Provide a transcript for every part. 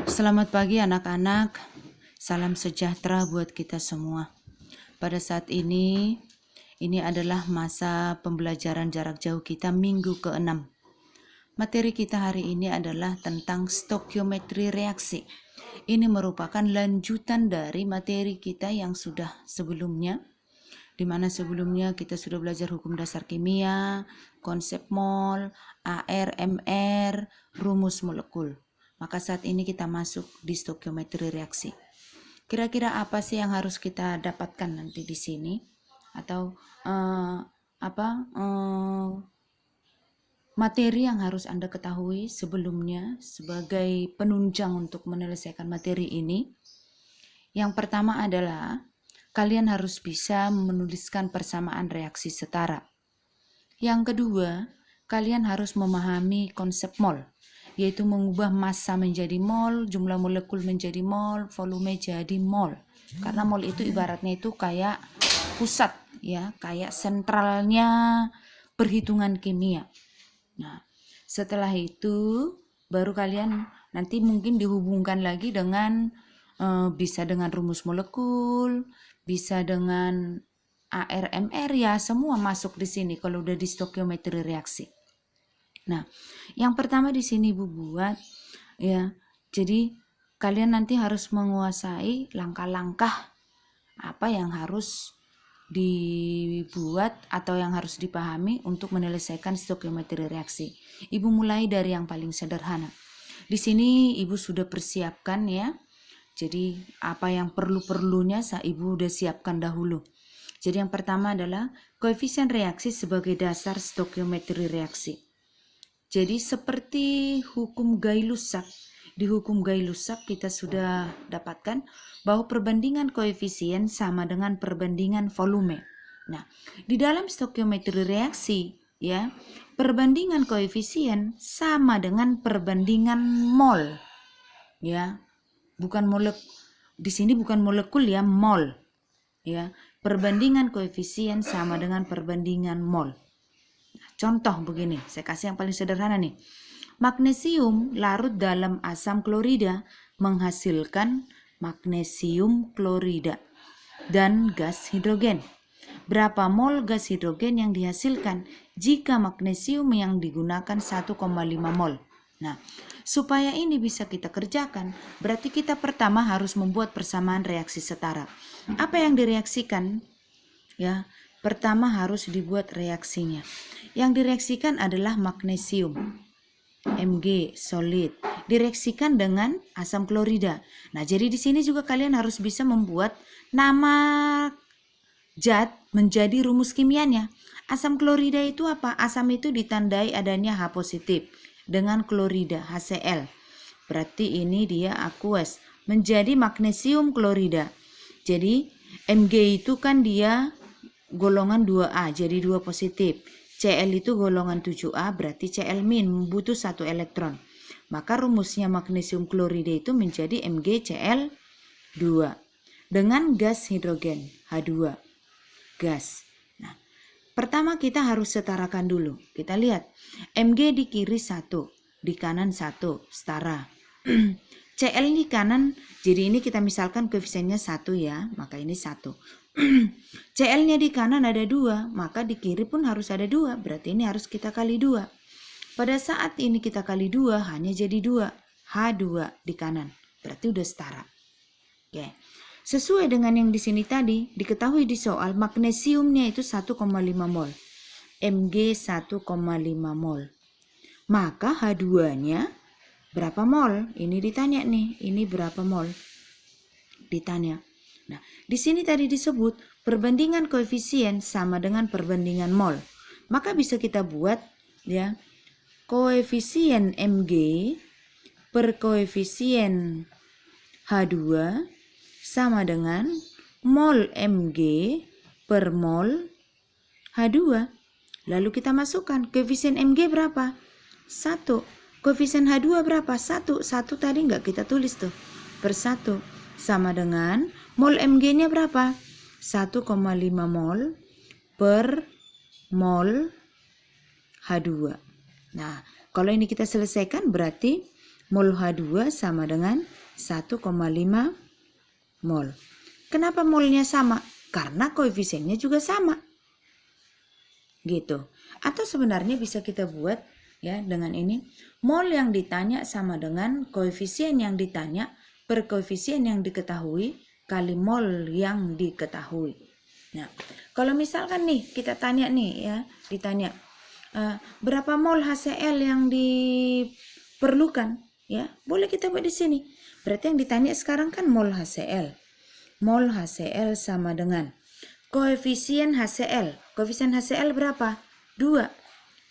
Selamat pagi anak-anak, salam sejahtera buat kita semua. Pada saat ini adalah masa pembelajaran jarak jauh kita minggu ke-6. Materi kita hari ini adalah tentang stokiometri reaksi. Ini merupakan lanjutan dari materi kita yang sudah sebelumnya, di mana sebelumnya kita sudah belajar hukum dasar kimia, konsep mol, AR, MR, rumus molekul. Maka saat ini kita masuk di stokiometri reaksi. Kira-kira apa sih yang harus kita dapatkan nanti di sini? Atau materi yang harus Anda ketahui sebelumnya sebagai penunjang untuk menyelesaikan materi ini? Yang pertama adalah kalian harus bisa menuliskan persamaan reaksi setara. Yang kedua, kalian harus memahami konsep mol, yaitu mengubah massa menjadi mol, jumlah molekul menjadi mol, volume jadi mol. Karena mol itu ibaratnya itu kayak pusat, ya, kayak sentralnya perhitungan kimia. Nah, setelah itu baru kalian nanti mungkin dihubungkan lagi dengan bisa dengan rumus molekul, bisa dengan ARMR, ya semua masuk di sini kalau udah di stokiometri reaksi. Nah, yang pertama di sini Ibu buat ya. Jadi kalian nanti harus menguasai langkah-langkah apa yang harus dibuat atau yang harus dipahami untuk menyelesaikan stokiometri reaksi. Ibu mulai dari yang paling sederhana. Di sini Ibu sudah persiapkan ya. Jadi apa yang perlu-perlunya Ibu udah siapkan dahulu. Jadi yang pertama adalah koefisien reaksi sebagai dasar stokiometri reaksi. Jadi seperti hukum Gay-Lussac, di hukum Gay-Lussac kita sudah dapatkan bahwa perbandingan koefisien sama dengan perbandingan volume. Nah, di dalam stokiometri reaksi ya, perbandingan koefisien sama dengan perbandingan mol. Ya. Bukan di sini bukan molekul ya, mol. Ya, perbandingan koefisien sama dengan perbandingan mol. Contoh begini, saya kasih yang paling sederhana nih. Magnesium larut dalam asam klorida menghasilkan magnesium klorida dan gas hidrogen. Berapa mol gas hidrogen yang dihasilkan jika magnesium yang digunakan 1,5 mol? Nah, supaya ini bisa kita kerjakan, berarti kita pertama harus membuat persamaan reaksi setara. Apa yang direaksikan? Ya, pertama harus dibuat reaksinya. Yang direaksikan adalah magnesium, Mg solid, direaksikan dengan asam klorida. Nah, jadi di sini juga kalian harus bisa membuat nama zat menjadi rumus kimianya. Asam klorida itu apa? Asam itu ditandai adanya H positif dengan klorida HCl. Berarti ini dia aqueous, menjadi magnesium klorida. Jadi Mg itu kan dia golongan 2A, jadi 2 positif. Cl itu golongan 7A, berarti Cl min, butuh 1 elektron. Maka rumusnya magnesium klorida itu menjadi MgCl2 dengan gas hidrogen H2, gas. Nah, pertama kita harus setarakan dulu. Kita lihat, Mg di kiri 1, di kanan 1, setara. Cl di kanan, jadi ini kita misalkan koefisiennya 1 ya, maka ini 1. Cl-nya di kanan ada 2, maka di kiri pun harus ada 2, berarti ini harus kita kali 2. Pada saat ini kita kali 2, hanya jadi 2, H2 di kanan, berarti udah setara. Oke. Sesuai dengan yang di sini tadi, diketahui di soal magnesiumnya itu 1,5 mol, Mg 1,5 mol. Maka H2-nya berapa mol? Ini ditanya nih, ini berapa mol? Ditanya. Nah, di sini tadi disebut perbandingan koefisien sama dengan perbandingan mol. Maka bisa kita buat ya, koefisien Mg per koefisien H2 sama dengan mol Mg per mol H2. Lalu kita masukkan koefisien Mg berapa? 1. Koefisien H2 berapa? 1. 1 tadi nggak kita tulis tuh. Per 1 sama dengan mol Mg-nya berapa? 1,5 mol per mol H2. Nah, kalau ini kita selesaikan berarti Mol H2 sama dengan 1,5 mol. Kenapa molnya sama? Karena koefisiennya juga sama. Gitu. Atau sebenarnya bisa kita buat ya dengan ini. Mol yang ditanya sama dengan koefisien yang ditanya per koefisien yang diketahui kali mol yang diketahui. Nah, kalau misalkan nih kita tanya nih ya, ditanya berapa mol HCl yang diperlukan ya, boleh kita buat di sini. Berarti yang ditanya sekarang kan mol HCl. Mol HCl sama dengan koefisien HCl. Koefisien HCl berapa? 2.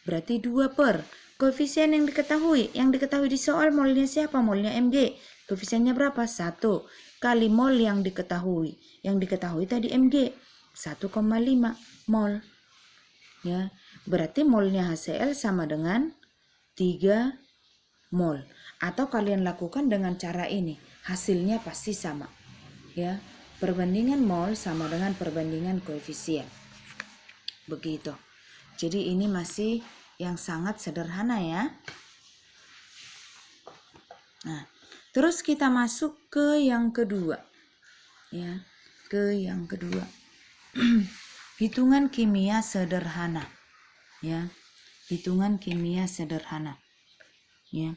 Berarti 2 per koefisien yang diketahui. Yang diketahui di soal molnya siapa? Molnya Mg. Koefisiennya berapa? 1 kali mol yang diketahui. Yang diketahui tadi Mg 1,5 mol. Ya, berarti molnya HCl sama dengan 3 mol. Atau kalian lakukan dengan cara ini. Hasilnya pasti sama. Ya, perbandingan mol sama dengan perbandingan koefisien. Begitu. Jadi ini masih yang sangat sederhana ya. Nah, terus kita masuk ke yang kedua. Ya, ke yang kedua. Hitungan kimia sederhana. Ya. Hitungan kimia sederhana. Ya.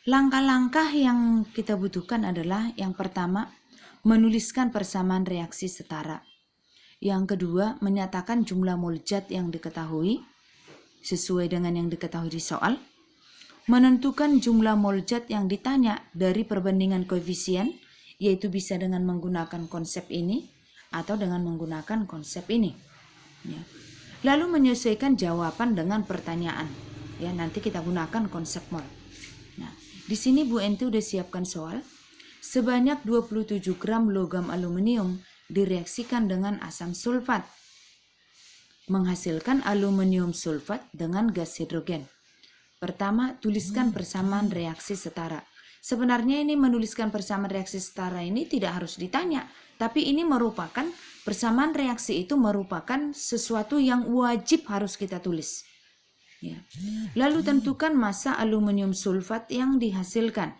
Langkah-langkah yang kita butuhkan adalah yang pertama, menuliskan persamaan reaksi setara. Yang kedua, menyatakan jumlah mol zat yang diketahui sesuai dengan yang diketahui di soal. Menentukan jumlah mol zat yang ditanya dari perbandingan koefisien, yaitu bisa dengan menggunakan konsep ini atau dengan menggunakan konsep ini. Ya. Lalu menyesuaikan jawaban dengan pertanyaan. Ya, nanti kita gunakan konsep mol. Nah, di sini Bu Enti udah siapkan soal. Sebanyak 27 gram logam aluminium direaksikan dengan asam sulfat, menghasilkan aluminium sulfat dengan gas hidrogen. Pertama, tuliskan persamaan reaksi setara. Sebenarnya ini menuliskan persamaan reaksi setara ini tidak harus ditanya, tapi ini merupakan persamaan reaksi itu merupakan sesuatu yang wajib harus kita tulis. Ya. Lalu tentukan massa aluminium sulfat yang dihasilkan.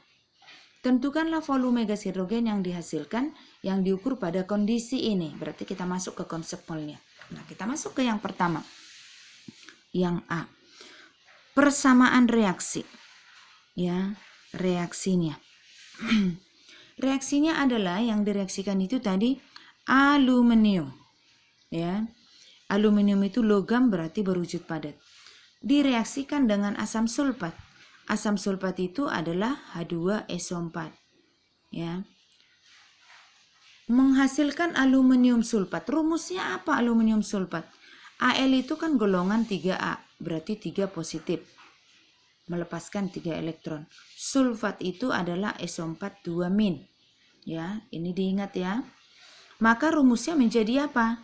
Tentukanlah volume gas hidrogen yang dihasilkan yang diukur pada kondisi ini. Berarti kita masuk ke konsep molnya. Nah, kita masuk ke yang pertama. Yang A. Persamaan reaksi. Ya, reaksinya. Reaksinya adalah yang direaksikan itu tadi aluminium. Ya. Aluminium itu logam berarti berwujud padat. Direaksikan dengan asam sulfat. Asam sulfat itu adalah H2SO4. Ya. Menghasilkan aluminium sulfat. Rumusnya apa aluminium sulfat? Al itu kan golongan 3A, berarti 3 positif. Melepaskan 3 elektron. Sulfat itu adalah SO4 2-. Ya, ini diingat ya. Maka rumusnya menjadi apa?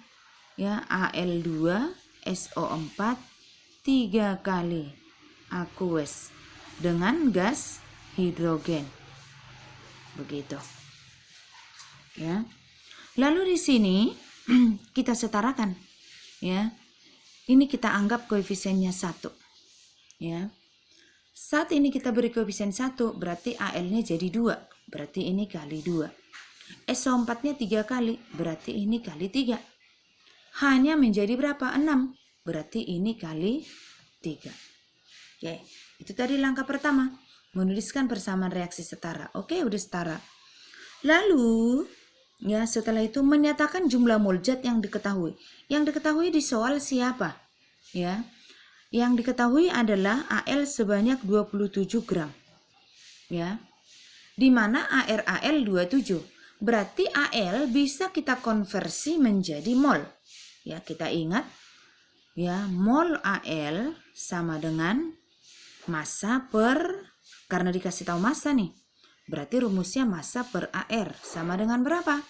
Ya, Al2SO4 3 kali aqueous dengan gas hidrogen. Begitu. Ya. Lalu di sini kita setarakan. Ya. Ini kita anggap koefisiennya 1. Ya. Saat ini kita beri koefisien 1, berarti Al-nya jadi 2. Berarti ini kali 2. SO4-nya 3 kali, berarti ini kali 3. H-nya menjadi berapa? 6. Berarti ini kali 3. Oke. Itu tadi langkah pertama, menuliskan persamaan reaksi setara. Oke, udah setara. Lalu, ya setelah itu menyatakan jumlah mol zat yang diketahui. Yang diketahui di soal siapa? Ya. Yang diketahui adalah Al sebanyak 27 gram. Ya. Di mana ArAl 27. Berarti Al bisa kita konversi menjadi mol. Ya, kita ingat ya, mol Al sama dengan massa per, karena dikasih tahu massa nih, berarti rumusnya massa per Ar sama dengan berapa?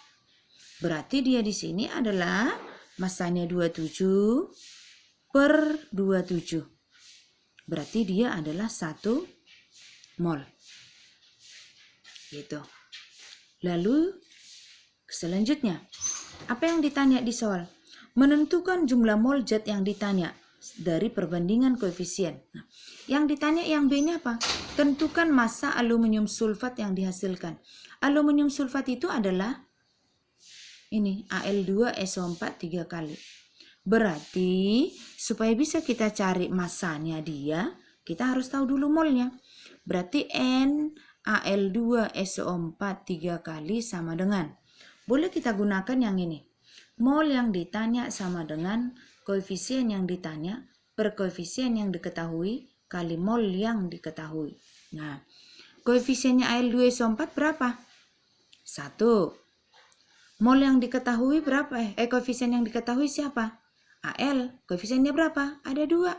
Berarti dia di sini adalah massanya 27 per 27. Berarti dia adalah 1 mol. Gitu. Lalu selanjutnya, apa yang ditanya di soal? Menentukan jumlah mol zat yang ditanya dari perbandingan koefisien. Nah, yang ditanya yang B-nya apa? Tentukan massa aluminium sulfat yang dihasilkan. Aluminium sulfat itu adalah ini Al2SO4 3 kali. Berarti supaya bisa kita cari massanya dia, kita harus tahu dulu molnya. Berarti NaL2SO4 3 kali sama dengan, boleh kita gunakan yang ini. Mol yang ditanya sama dengan koefisien yang ditanya per koefisien yang diketahui kali mol yang diketahui. Nah, koefisiennya Al2SO4 berapa? 1. Mol yang diketahui berapa? Koefisien yang diketahui siapa? Al. Koefisiennya berapa? Ada 2.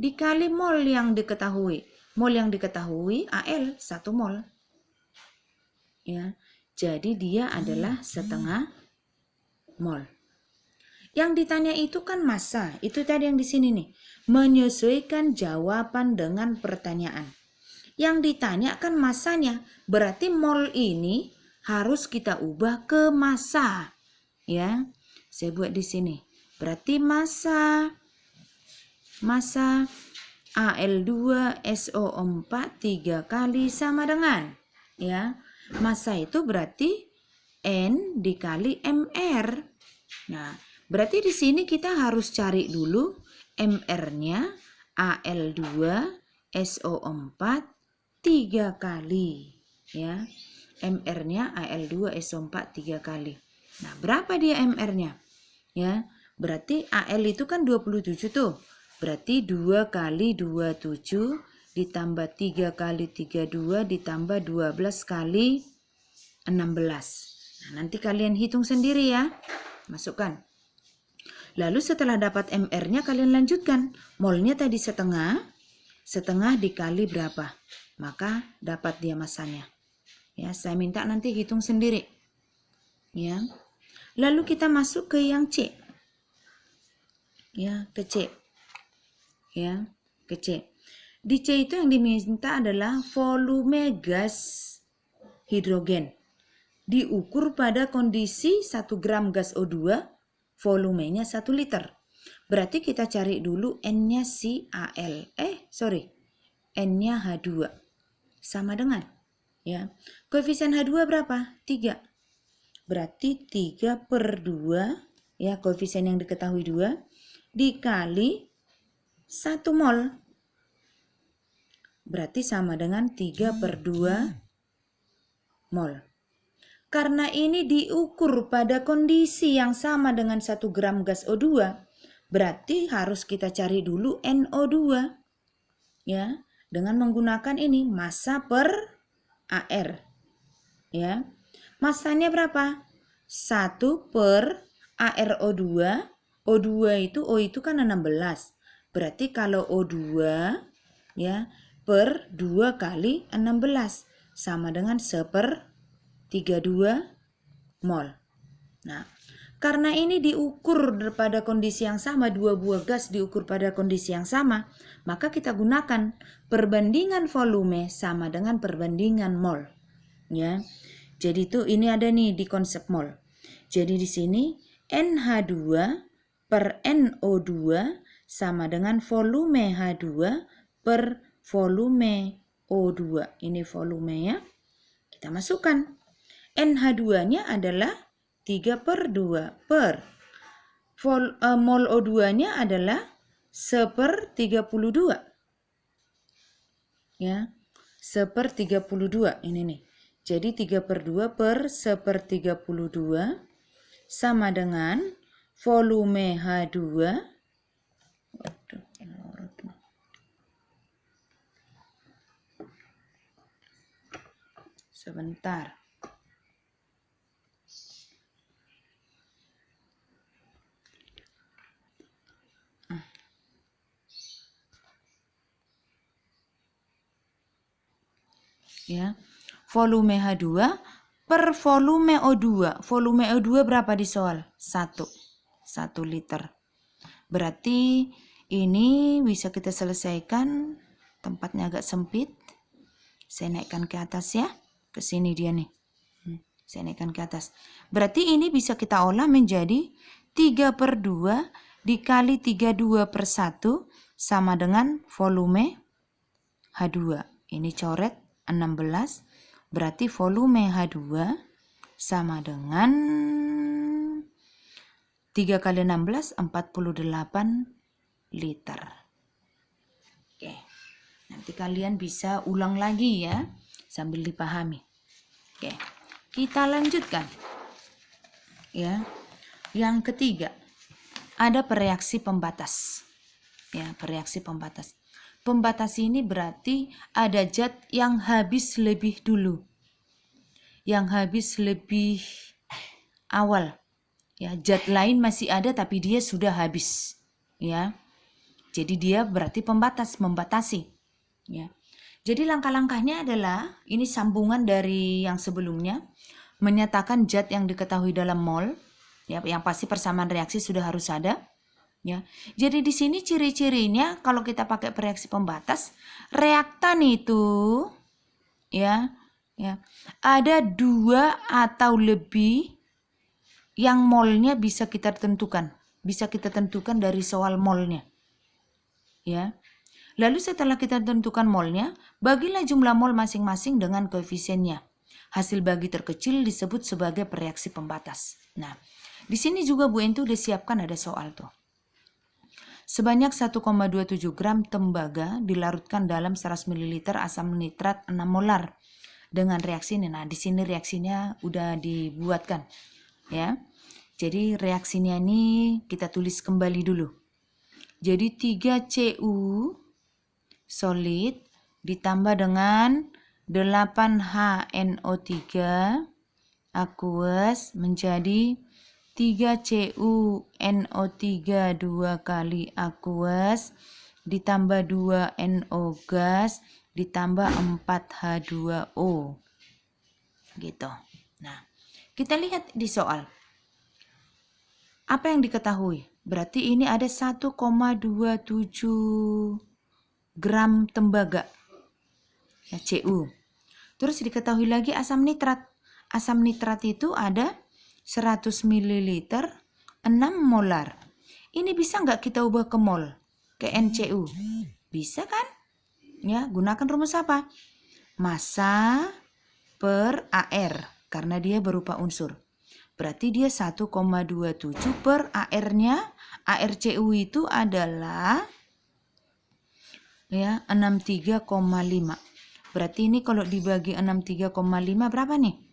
Dikali mol yang diketahui. Mol yang diketahui Al 1 mol. Ya. Jadi dia adalah setengah mol. Yang ditanya itu kan massa. Itu tadi yang di sini nih. Menyesuaikan jawaban dengan pertanyaan. Yang ditanya kan massanya. Berarti mol ini harus kita ubah ke massa. Ya. Saya buat di sini. Berarti massa Al2SO4 3 kali sama dengan, ya, massa itu berarti N dikali MR. Nah, berarti di sini kita harus cari dulu MR-nya Al2SO4 3 kali, ya. MR-nya Al2SO4 3 kali. Nah, berapa dia MR-nya? Ya, berarti Al itu kan 27 tuh. Berarti 2 kali 27 ditambah 3 kali 32 ditambah 12 kali 16. Nah, nanti kalian hitung sendiri ya. Masukkan. Lalu setelah dapat MR-nya kalian lanjutkan. Molnya tadi setengah. Setengah dikali berapa? Maka dapat dia massanya. Ya, saya minta nanti hitung sendiri. Ya. Lalu kita masuk ke yang C. Ya, ke C. Ya, ke C. Di C itu yang diminta adalah volume gas hidrogen. Diukur pada kondisi 1 gram gas O2, volumenya 1 liter. Berarti kita cari dulu N-nya si Al. N-nya H2. Sama dengan, ya. Koefisien H2 berapa? 3. Berarti 3/2, ya, koefisien yang diketahui 2, dikali 1 mol. Berarti sama dengan 3/2 mol. Karena ini diukur pada kondisi yang sama dengan 1 gram gas O2, berarti harus kita cari dulu NO2. Ya, dengan menggunakan ini massa per AR. Ya. Massanya berapa? 1 per ArO2. O2 itu, O itu kan 16. Berarti kalau O2, ya, per 2 kali 16 sama dengan 1/32 mol. Nah, karena ini diukur pada kondisi yang sama, 2 buah gas diukur pada kondisi yang sama, maka kita gunakan perbandingan volume sama dengan perbandingan mol. Ya. Jadi itu ini ada nih di konsep mol. Jadi di sini NH2 per NO2 sama dengan volume H2 per volume O2. Ini volumenya. Kita masukkan. NH2-nya adalah 3/2 per mol O2-nya adalah 1/32. Ya, 1/32 ini nih. Jadi 3/2 per 1/32 sama dengan volume H2. Sebentar. Ya. Volume H2 per volume O2. Volume O2 berapa di soal? 1 liter. Berarti ini bisa kita selesaikan. Tempatnya agak sempit. Saya naikkan ke atas ya. Ke sini dia nih. Saya naikkan ke atas. Berarti ini bisa kita olah menjadi 3/2 dikali 32/1 sama dengan volume H2. ini coret 16, berarti volume H2 sama dengan 3 kali 16, 48 liter. Oke, nanti kalian bisa ulang lagi ya, sambil dipahami. Oke, kita lanjutkan. Ya, yang ketiga, ada bereaksi pembatas. Ya, bereaksi pembatas. Pembatas ini berarti ada zat yang habis lebih dulu, yang habis lebih awal. Ya, zat lain masih ada tapi dia sudah habis. Ya, jadi dia berarti pembatas, membatasi. Ya, jadi langkah-langkahnya adalah ini sambungan dari yang sebelumnya, menyatakan zat yang diketahui dalam mol. Ya, yang pasti persamaan reaksi sudah harus ada. Ya, jadi di sini ciri-cirinya kalau kita pakai reaksi pembatas, reaktan itu ya ada 2 atau lebih yang molnya bisa kita tentukan dari soal molnya. Ya, lalu setelah kita tentukan molnya, bagilah jumlah mol masing-masing dengan koefisiennya. Hasil bagi terkecil disebut sebagai reaksi pembatas. Nah, di sini juga Bu Entu udah siapkan ada soal tuh. Sebanyak 1,27 gram tembaga dilarutkan dalam 100 ml asam nitrat 6 molar dengan reaksi ini. Nah, di sini reaksinya udah dibuatkan ya. Jadi reaksinya ini kita tulis kembali dulu. Jadi 3Cu solid ditambah dengan 8HNO3 aqueous menjadi 3CuNO3 2 kali aqueous ditambah 2NO gas ditambah 4H2O. Gitu. Nah, kita lihat di soal. Apa yang diketahui? Berarti ini ada 1,27 gram tembaga. Ya, Cu. Terus diketahui lagi asam nitrat. Asam nitrat itu ada 100 ml 6 molar. Ini bisa nggak kita ubah ke mol? Ke NCU? Bisa kan? Ya, gunakan rumus apa? Massa per AR. Karena dia berupa unsur. Berarti dia 1,27 per AR-nya. ARCU itu adalah ya 63,5. Berarti ini kalau dibagi 63,5 berapa nih?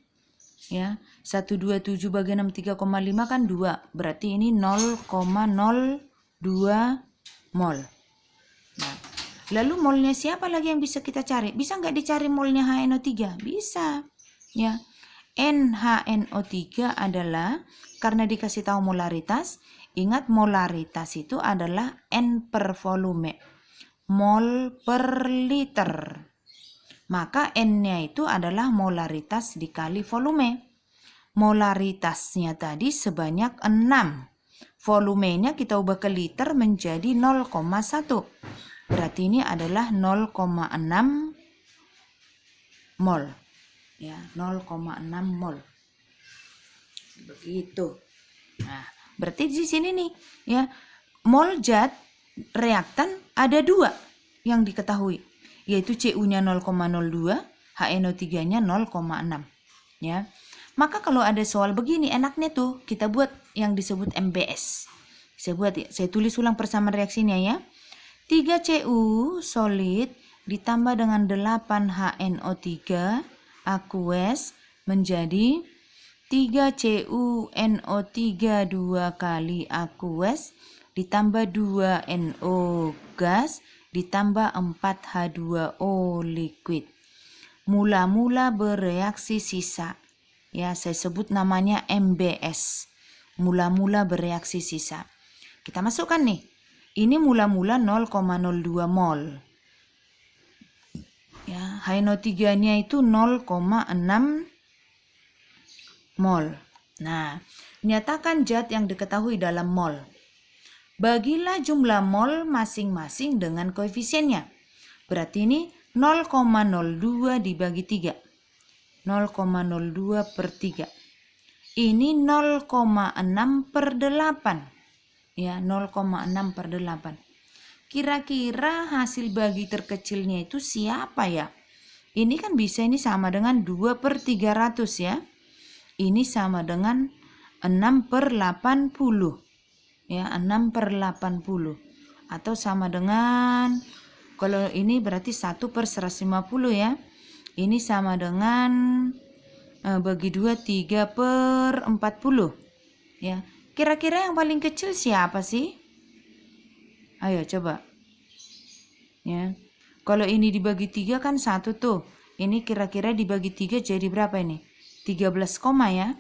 Ya, 127 bagi 63,5 kan 2. Berarti ini 0,02 mol. Nah, lalu molnya siapa lagi yang bisa kita cari? Bisa nggak dicari molnya HNO3? Bisa. Ya, NHNO3 adalah, karena dikasih tahu molaritas, ingat molaritas itu adalah N per volume. Mol per liter. Maka N-nya itu adalah molaritas dikali volume. Molaritasnya tadi sebanyak 6. Volumenya kita ubah ke liter menjadi 0,1. Berarti ini adalah 0,6 mol. Ya, 0,6 mol. Begitu. Nah, berarti di sini nih, ya, mol zat reaktan ada 2 yang diketahui, yaitu Cu-nya 0,02, HNO3-nya 0,6. Ya. Maka kalau ada soal begini enaknya tuh kita buat yang disebut MBS. Saya buat ya, saya tulis ulang persamaan reaksinya ya. 3Cu solid ditambah dengan 8HNO3 aqueous menjadi 3CuNO3 2 kali aqueous ditambah 2NO gas ditambah 4H2O liquid. Mula-mula bereaksi sisa. Ya, saya sebut namanya MBS. Mula-mula bereaksi sisa. Kita masukkan nih. Ini mula-mula 0,02 mol. Ya, HNO3-nya itu 0,6 mol. Nah, nyatakan zat yang diketahui dalam mol. Bagilah jumlah mol masing-masing dengan koefisiennya. Berarti ini 0,02 dibagi 3. 0,02 per 3. Ini 0,6 per 8. Ya, 0,6 per 8. Kira-kira hasil bagi terkecilnya itu siapa ya? Ini kan bisa ini sama dengan 2/300 ya. Ini sama dengan 6/80. Ya, 6/80. Atau sama dengan, kalau ini berarti 1/150 ya. Ini sama dengan bagi 2 3/40 ya. Kira-kira yang paling kecil siapa sih? Ayo coba ya. Kalau ini dibagi 3 kan 1 tuh. Ini kira-kira dibagi 3 jadi berapa ini? 13 koma ya.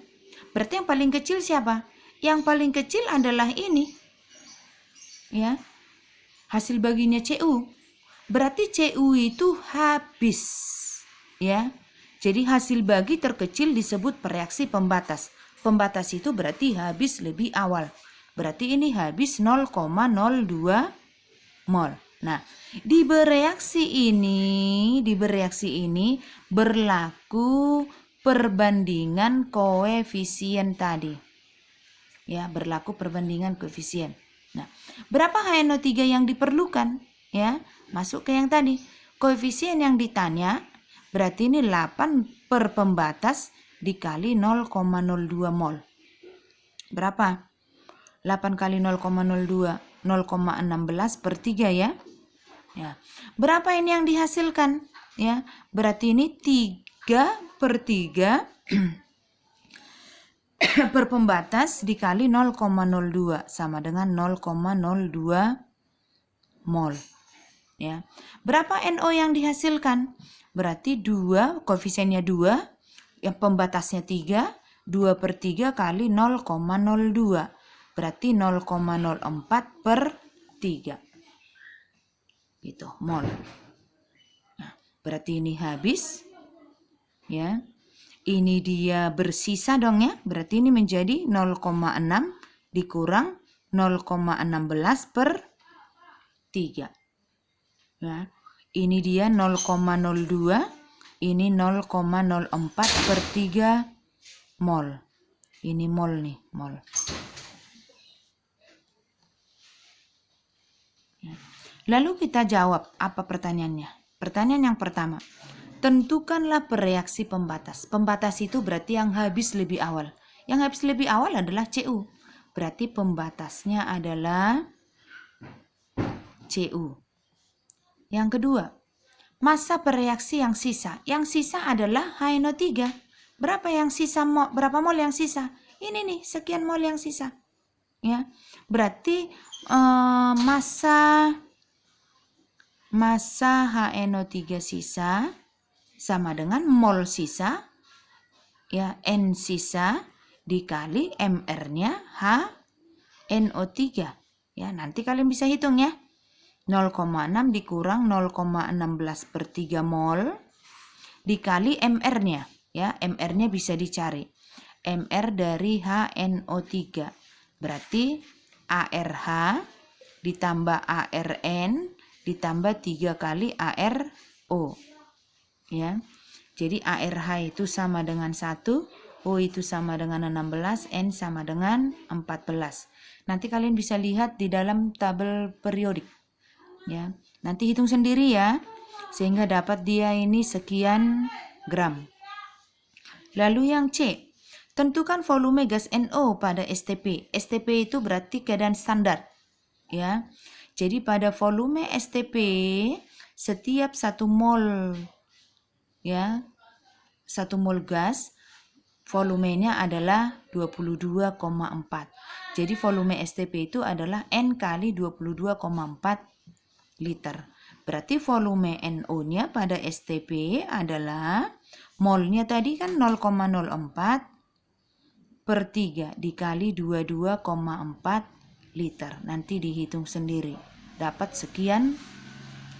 Berarti yang paling kecil siapa? Yang paling kecil adalah ini ya. Hasil baginya CU. Berarti CU itu habis ya. Jadi hasil bagi terkecil disebut reaksi pembatas. Pembatas itu berarti habis lebih awal. Berarti ini habis 0,02 mol. Nah, di bereaksi ini berlaku perbandingan koefisien tadi. Ya, berlaku perbandingan koefisien. Nah, berapa HNO3 yang diperlukan? Ya, masuk ke yang tadi. Koefisien yang ditanya berarti ini 8 per pembatas dikali 0,02 mol. Berapa? 8 kali 0,02, 0,16/3 ya. Ya. Berapa ini yang dihasilkan? Ya, berarti ini 3/3 per pembatas dikali 0,02 sama dengan 0,02 mol. Ya. Berapa NO yang dihasilkan? Berarti 2, koefisiennya 2, yang pembatasnya 3, 2/3 kali 0,02. Berarti 0,04/3. Gitu, mol. Nah, berarti ini habis. Ya. Ini dia bersisa dong ya. Berarti ini menjadi 0,6 dikurang 0,16/3. Ya. Ini dia 0,02, ini 0,04/3 mol. Ini mol nih, mol. Lalu kita jawab apa pertanyaannya? Pertanyaan yang pertama, tentukanlah bereaksi pembatas. Pembatas itu berarti yang habis lebih awal. Yang habis lebih awal adalah CU. Berarti pembatasnya adalah CU. Yang kedua, masa bereaksi yang sisa. Yang sisa adalah HNO3. Berapa yang sisa? Berapa mol yang sisa? Ini nih, sekian mol yang sisa. Ya. Berarti masa HNO3 sisa sama dengan mol sisa ya, N sisa dikali MR-nya HNO3. Ya, nanti kalian bisa hitung ya. 0,6 dikurang 0,16/3 mol dikali MR-nya ya. MR-nya bisa dicari. MR dari HNO3 berarti ARH ditambah ARN ditambah 3 kali ARO ya. Jadi ARH itu sama dengan 1, O itu sama dengan 16, N sama dengan 14. Nanti kalian bisa lihat di dalam tabel periodik ya. Nanti hitung sendiri ya, sehingga dapat dia ini sekian gram. Lalu yang C, tentukan volume gas NO pada STP. STP itu berarti keadaan standar ya. Jadi pada volume STP setiap 1 mol ya, 1 mol gas volumenya adalah 22,4. Jadi volume STP itu adalah N kali 22,4 liter. Berarti volume NO-nya pada STP adalah molnya tadi kan 0,04/3 dikali 22,4 liter. Nanti dihitung sendiri. Dapat sekian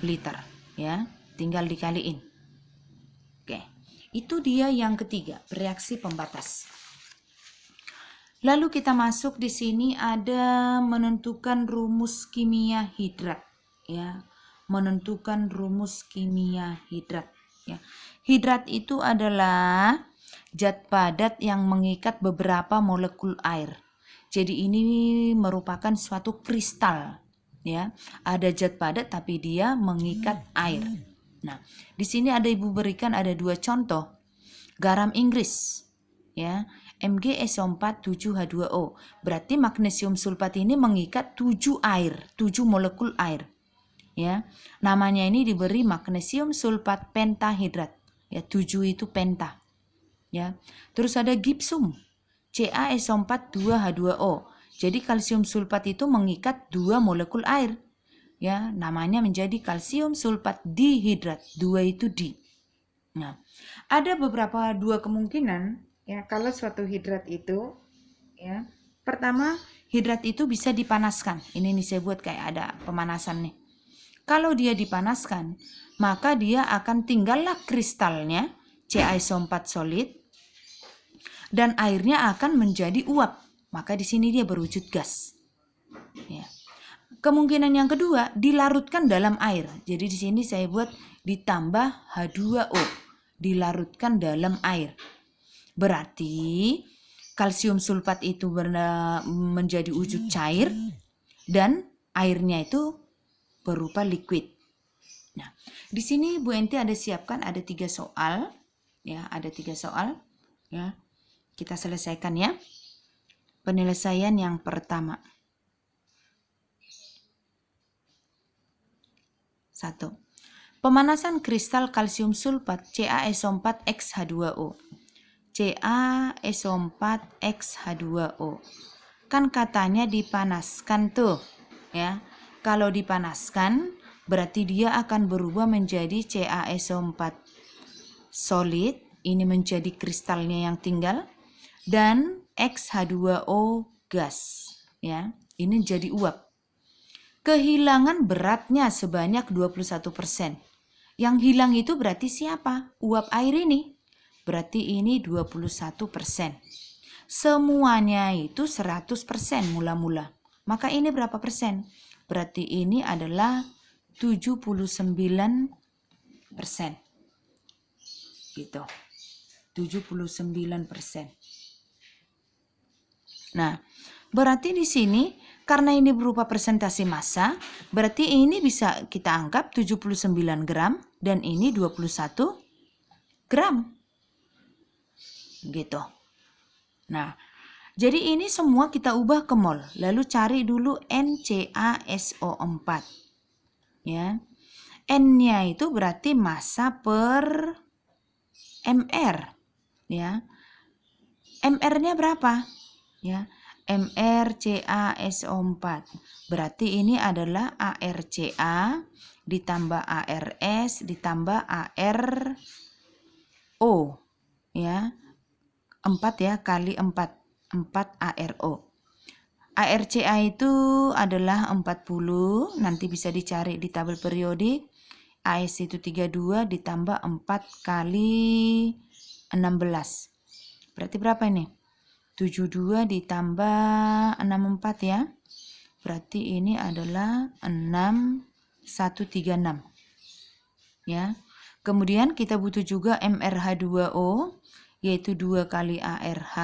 liter ya. Tinggal dikaliin. Oke. Itu dia yang ketiga, reaksi pembatas. Lalu kita masuk di sini ada menentukan rumus kimia hidrat ya. Menentukan rumus kimia hidrat ya. Hidrat itu adalah zat padat yang mengikat beberapa molekul air. Jadi ini merupakan suatu kristal ya. Ada zat padat tapi dia mengikat air. Nah, di sini ibu berikan ada 2 contoh. Garam Inggris, ya, MgSO4 7H2O. Berarti magnesium sulfat ini mengikat 7 molekul air. Ya, namanya ini diberi magnesium sulfat pentahidrat. Ya, 7 itu penta. Ya. Terus ada gipsum, CaSO4 2H2O. Jadi kalsium sulfat itu mengikat 2 molekul air. Ya, namanya menjadi kalsium sulfat dihidrat. 2 itu di. Nah, ada beberapa 2 kemungkinan ya kalau suatu hidrat itu ya. Pertama, hidrat itu bisa dipanaskan. Ini nih saya buat kayak ada pemanasan nih. Kalau dia dipanaskan, maka dia akan tinggallah kristalnya CaSO4 solid dan airnya akan menjadi uap. Maka di sini dia berwujud gas. Ya. Kemungkinan yang kedua, dilarutkan dalam air. Jadi di sini saya buat ditambah H2O, dilarutkan dalam air. Berarti kalsium sulfat itu menjadi wujud cair dan airnya itu berupa liquid. Nah, di sini Bu Enti ada siapkan ada 3 soal, ya, ada 3 soal, ya. Kita selesaikan ya. Penyelesaian yang pertama. 1. Pemanasan kristal kalsium sulfat CaSO4xH2O. CaSO4xH2O. Kan katanya dipanaskan tuh, ya. Kalau dipanaskan berarti dia akan berubah menjadi CaSO4 solid, ini menjadi kristalnya yang tinggal, dan X-H2O gas, ya. Ini jadi uap. Kehilangan beratnya sebanyak 21%. Yang hilang itu berarti siapa? Uap air ini. Berarti ini 21%. Semuanya itu 100% mula-mula. Maka ini berapa persen? Berarti ini adalah 79%. Gitu. 79%. Nah, berarti di sini karena ini berupa persentase massa, berarti ini bisa kita anggap 79 gram dan ini 21 gram. Gitu. Nah, jadi ini semua kita ubah ke mol. Lalu cari dulu NCaSO4. Ya. N-nya itu berarti massa per mR. Ya. mR-nya berapa? Ya. MrCaSO4. Berarti ini adalah ArCa ditambah ArS ditambah ArO. Ya. 4 ya kali 4 ArO. ArCa itu adalah 40, nanti bisa dicari di tabel periodik. AS itu 32 ditambah 4 kali 16. Berarti berapa ini? 72 ditambah 64 ya. Berarti ini adalah 6136. Ya. Kemudian kita butuh juga MrH2O yaitu 2 kali ArH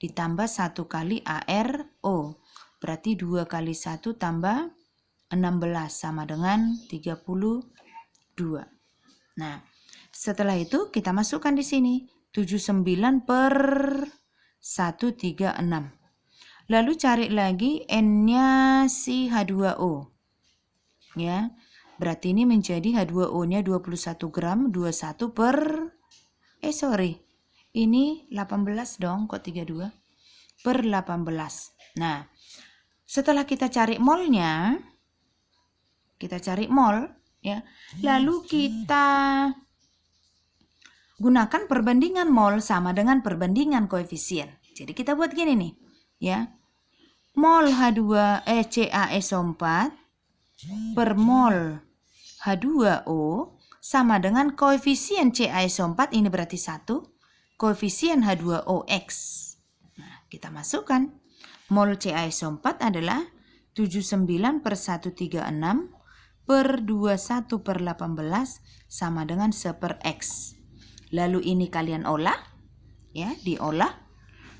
ditambah 1 kali ArO. Berarti 2 kali 1 tambah 16 sama dengan 32. Nah, setelah itu kita masukkan di sini 79 per 136. Lalu cari lagi N-nya si H2O. Ya. Berarti ini menjadi H2O-nya 21 gram, 21 per ini 18 dong, kok 32? Per 18. Nah, setelah kita cari molnya, kita cari mol, ya. Lalu kita gunakan perbandingan mol sama dengan perbandingan koefisien. Jadi kita buat gini nih, ya. Mol CaSO4 per mol H2O sama dengan koefisien CaSO4 ini berarti 1, koefisien H2OX. Nah, kita masukkan. Mol CaSO4 adalah 79 per 136 per 21 per 18 sama dengan 1 per X. Lalu ini kalian olah, ya, diolah.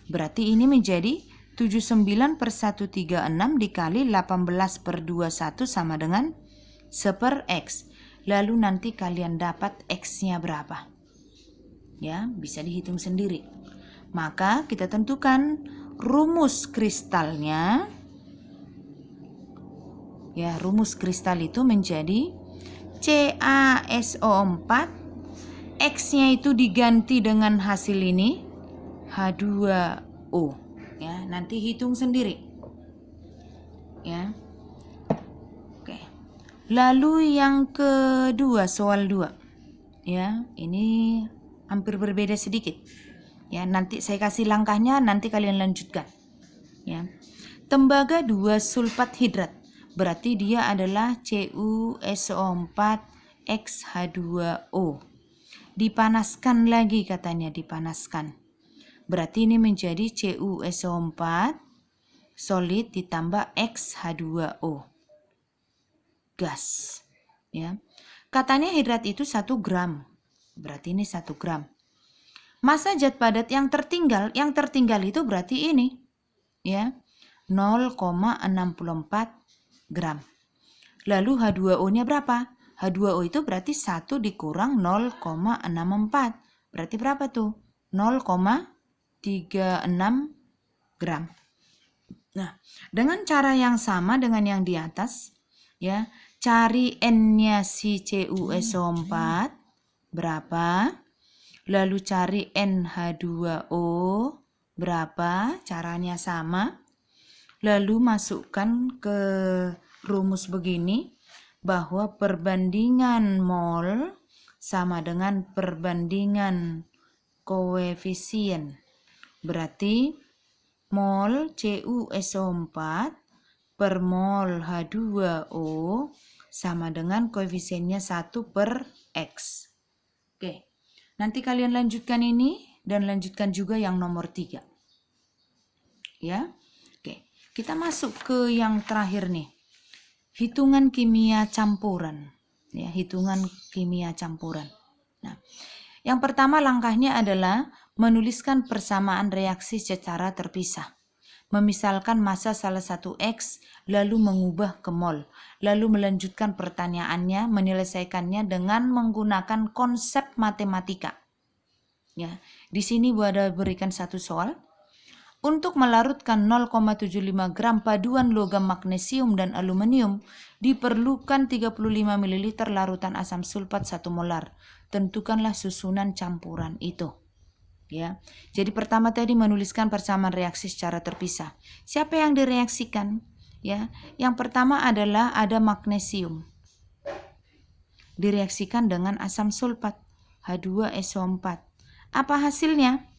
Berarti ini menjadi 79 per 136 dikali 18 per 21 sama dengan 1 per X. lalu nanti kalian dapat X-nya berapa. Ya, bisa dihitung sendiri. Maka kita tentukan rumus kristalnya. Ya, rumus kristal itu menjadi CaSO4, X-nya itu diganti dengan hasil ini H2O. Ya, nanti hitung sendiri. Ya. Oke. Lalu yang kedua, soal 2. Ya, ini hampir berbeda sedikit. Ya, nanti saya kasih langkahnya, nanti kalian lanjutkan. Ya. Tembaga 2 sulfat hidrat. Berarti dia adalah CuSO4X H2O. Dipanaskan lagi katanya, dipanaskan. Berarti ini menjadi CuSO4 solid ditambah X H2O. Gas. Ya. Katanya hidrat itu 1 gram. Berarti ini 1 gram. Massa zat padat yang tertinggal itu berarti ini. Ya. 0,64 gram. Lalu H2O-nya berapa? H2O itu berarti 1 dikurang 0,64. Berarti berapa tuh? 0,36 gram. Nah, dengan cara yang sama dengan yang di atas, ya, cari N-nya si CuSO4 berapa? Lalu cari NH2O berapa? Caranya sama. Lalu masukkan ke rumus begini bahwa perbandingan mol sama dengan perbandingan koefisien. Berarti mol CuSO4 per mol H2O sama dengan koefisiennya 1 per X. Oke, nanti kalian lanjutkan ini dan lanjutkan juga yang nomor 3. Ya. Kita masuk ke yang terakhir nih. Hitungan kimia campuran. Ya, hitungan kimia campuran. Nah, yang pertama langkahnya adalah menuliskan persamaan reaksi secara terpisah. Memisalkan massa salah satu X, lalu mengubah ke mol. Lalu melanjutkan pertanyaannya, menyelesaikannya dengan menggunakan konsep matematika. Ya, di sini Buada berikan satu soal. Untuk melarutkan 0,75 gram paduan logam magnesium dan aluminium, diperlukan 35 ml larutan asam sulfat 1 molar. Tentukanlah susunan campuran itu. Ya. Jadi pertama tadi menuliskan persamaan reaksi secara terpisah. Siapa yang direaksikan? Ya. Yang pertama adalah ada magnesium. Direaksikan dengan asam sulfat H2SO4. Apa hasilnya?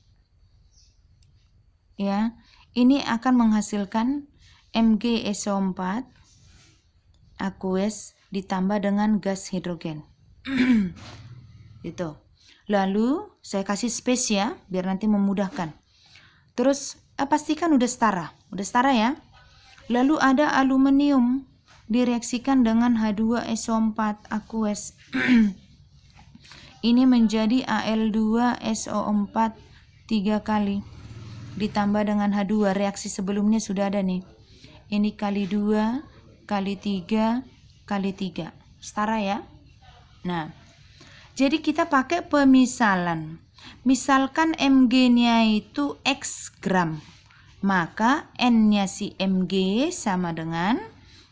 Ya, ini akan menghasilkan MgSO4 aqueous ditambah dengan gas hidrogen. Itu. Lalu saya kasih space ya, biar nanti memudahkan. Terus pastikan udah setara ya. Lalu ada aluminium direaksikan dengan H2SO4 aqueous. Ini menjadi Al2SO4 3 kali. Ditambah dengan H2, reaksi sebelumnya sudah ada nih. Ini kali 2, kali 3, kali 3. Setara ya. Nah, jadi kita pakai pemisalan. Misalkan Mg-nya itu X gram. Maka N-nya si Mg sama dengan,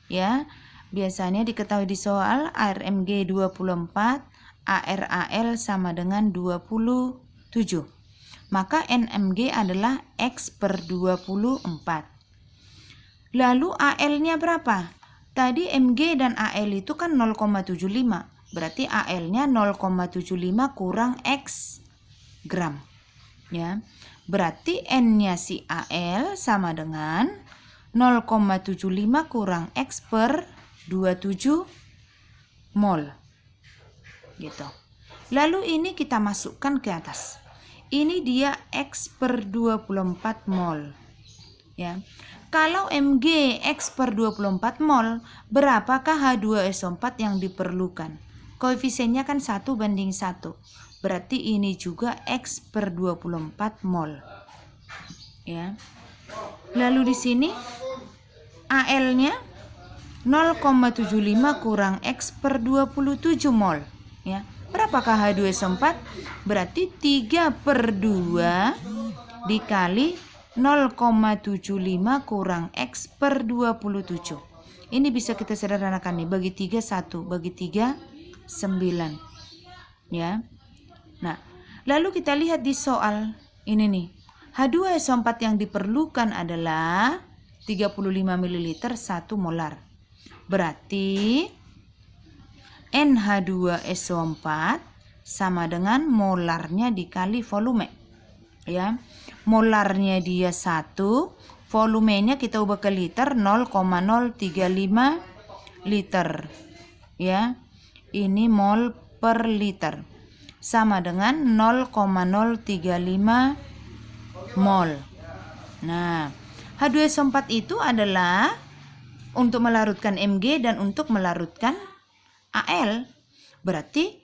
ya, biasanya diketahui di soal ARMG 24, ARAL sama dengan 27. Maka NMG adalah X per 24. Lalu AL-nya berapa? Tadi Mg dan AL itu kan 0,75. Berarti AL-nya 0,75 kurang X gram. Ya. Berarti N-nya si AL sama dengan 0,75 kurang X per 27 mol. Gitu. Lalu ini kita masukkan ke atas. Ini dia X per 24 mol. Ya. Kalau Mg X per 24 mol, berapakah H2SO4 yang diperlukan? Koefisiennya kan 1:1. Berarti ini juga X per 24 mol. Ya. Lalu di sini AL-nya 0,75 kurang X per 27 mol. Ya. Berapakah H2SO4? Berarti 3 per 2 dikali 0,75 kurang X per 27. Ini bisa kita sederhanakan nih. Bagi 3, 1. Bagi 3, 9. Ya. Nah, lalu kita lihat di soal ini nih. H2SO4 yang diperlukan adalah 35 ml 1 molar. Berarti NH2SO4 sama dengan molarnya dikali volume. Ya. Molarnya dia 1, volumenya kita ubah ke liter 0,035 liter. Ya. Ini mol per liter. Sama dengan 0,035 mol. Nah, H2SO4 itu adalah untuk melarutkan Mg dan untuk melarutkan Al. Berarti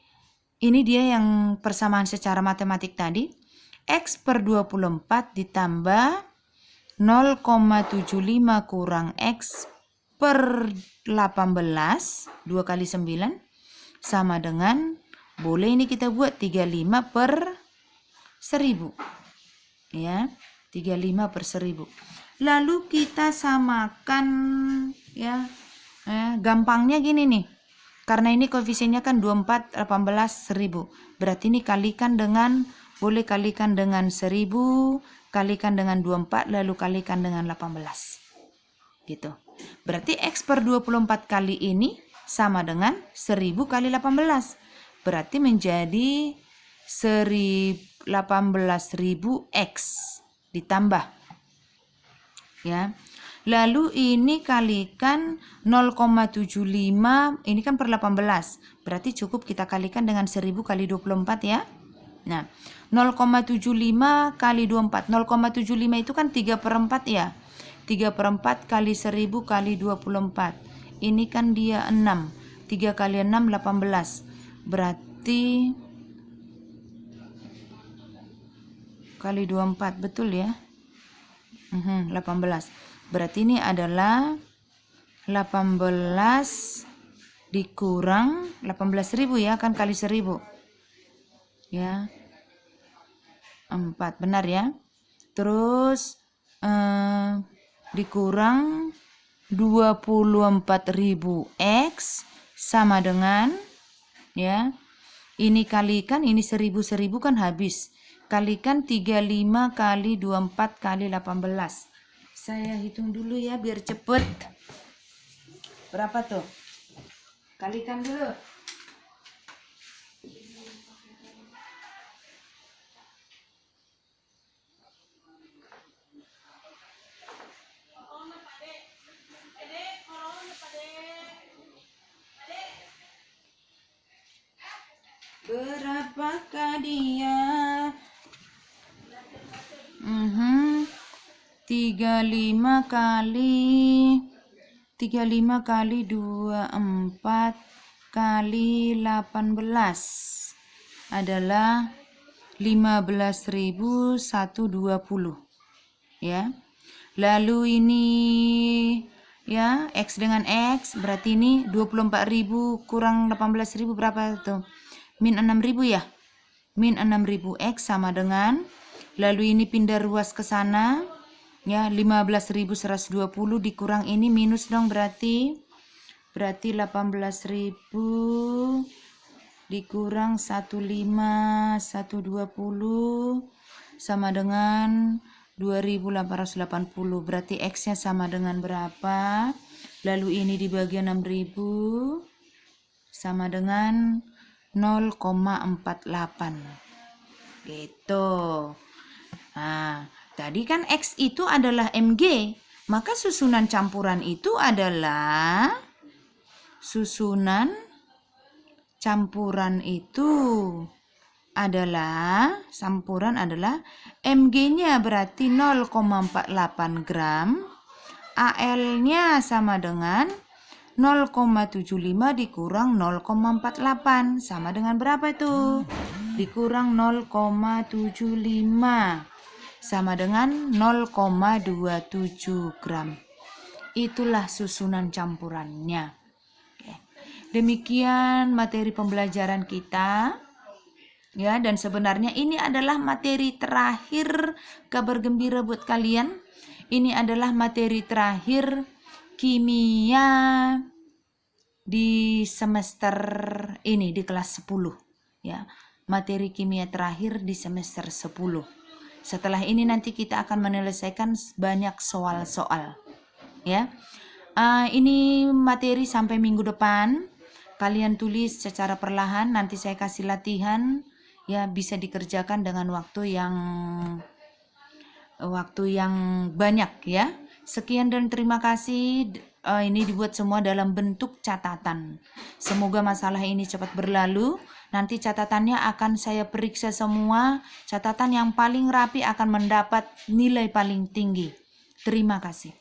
ini dia yang persamaan secara matematik tadi. X per 24 ditambah 0,75 kurang X per 18, 2 kali 9, sama dengan, boleh ini kita buat 35 per 1000. Ya, 35 per 1000. Lalu kita samakan, ya, gampangnya gini nih. Karena ini koefisiennya kan 24, 18, 1000. Berarti ini kalikan dengan, boleh kalikan dengan 1000, kalikan dengan 24, lalu kalikan dengan 18. Gitu. Berarti X per 24 kali ini sama dengan 1000 kali 18. Berarti menjadi 18.000 X ditambah. Ya. Lalu ini kalikan 0,75, ini kan per 18. Berarti cukup kita kalikan dengan 1000 kali 24 ya. Nah, 0,75 kali 24. 0,75 itu kan 3 per 4 ya. 3 per 4 kali 1000 kali 24. Ini kan dia 6. 3 kali 6, 18. Berarti kali 24, betul ya? 18. Berarti ini adalah 18 dikurang 18.000 ya, kan kali 1000. Ya. 4, benar ya? Terus dikurang 24.000 X sama dengan, ya, ini kalikan, ini 1000 kan habis. Kalikan 35 kali 24 kali 18. Saya hitung dulu ya biar cepet. Berapa tuh? Kalikan dulu. Berapakah dia? 35 kali 24 kali 18 adalah 15.120 ya. Lalu ini ya, X dengan X berarti ini 24.000 kurang 18.000 berapa tuh? Min 6.000 ya. Min 6.000 X sama dengan, lalu ini pindah ruas ke sana ya, 15.120 dikurang ini minus dong, berarti 18.000 dikurang 15.120 sama dengan 2.880. Berarti X-nya sama dengan berapa? Lalu ini dibagi 6.000 sama dengan 0,48 gitu. Nah, tadi kan X itu adalah Mg, maka susunan campuran itu adalah campuran adalah Mg-nya berarti 0,48 gram, Al-nya sama dengan 0,75 dikurang 0,48 sama dengan berapa itu? Dikurang 0,75 sama dengan 0,27 gram. Itulah susunan campurannya. Oke. Demikian materi pembelajaran kita. Ya, dan sebenarnya ini adalah materi terakhir kabar gembira buat kalian. Ini adalah materi terakhir kimia di semester ini, di kelas 10. Ya, materi kimia terakhir di semester 10. Setelah ini nanti kita akan menyelesaikan banyak soal-soal. Ya, ini materi sampai minggu depan. Kalian tulis secara perlahan, nanti saya kasih latihan. Ya, bisa dikerjakan dengan waktu yang banyak ya. Sekian dan terima kasih. Ini dibuat semua dalam bentuk catatan. Semoga masalah ini cepat berlalu. Nanti catatannya akan saya periksa semua. Catatan yang paling rapi akan mendapat nilai paling tinggi. Terima kasih.